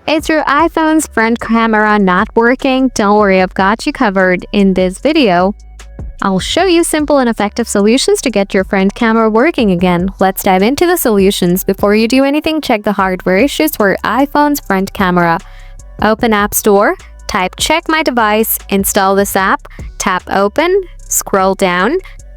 Is your iPhone's front camera not working? Don't worry, I've got you covered in this video. I'll show you simple and effective solutions to get your front camera working again. Let's dive into the solutions. Before you do anything, check the hardware issues for iPhone's front camera. Open App Store, type Check My Device, install this app, tap Open, scroll down,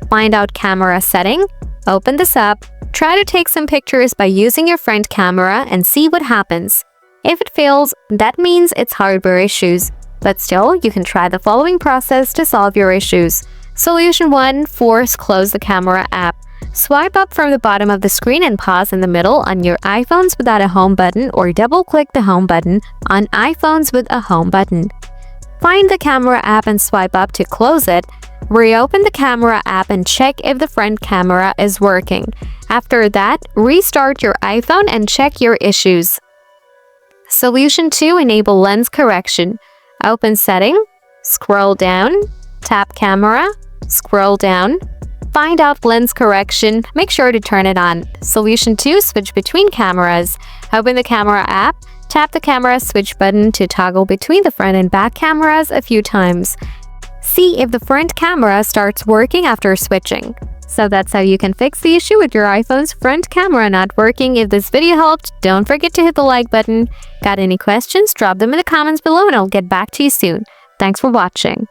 find out Camera Setting, open this up, try to take some pictures by using your front camera and see what happens. If it fails, that means it's hardware issues. But still, you can try the following process to solve your issues. Solution 1. Force close the camera app. Swipe up from the bottom of the screen and pause in the middle on your iPhones without a home button, or double-click the home button on iPhones with a home button. Find the camera app and swipe up to close it. Reopen the camera app and check if the front camera is working. After that, restart your iPhone and check your issues. Solution 2. Enable lens correction. Open Setting, scroll down, tap Camera, scroll down, find out lens correction, make sure to turn it on. Solution 2. Switch between cameras. Open the camera app, tap the camera switch button to toggle between the front and back cameras a few times. See if the front camera starts working after switching. So that's how you can fix the issue with your iPhone's front camera not working. If this video helped, don't forget to hit the like button. Got any questions? Drop them in the comments below and I'll get back to you soon. Thanks for watching.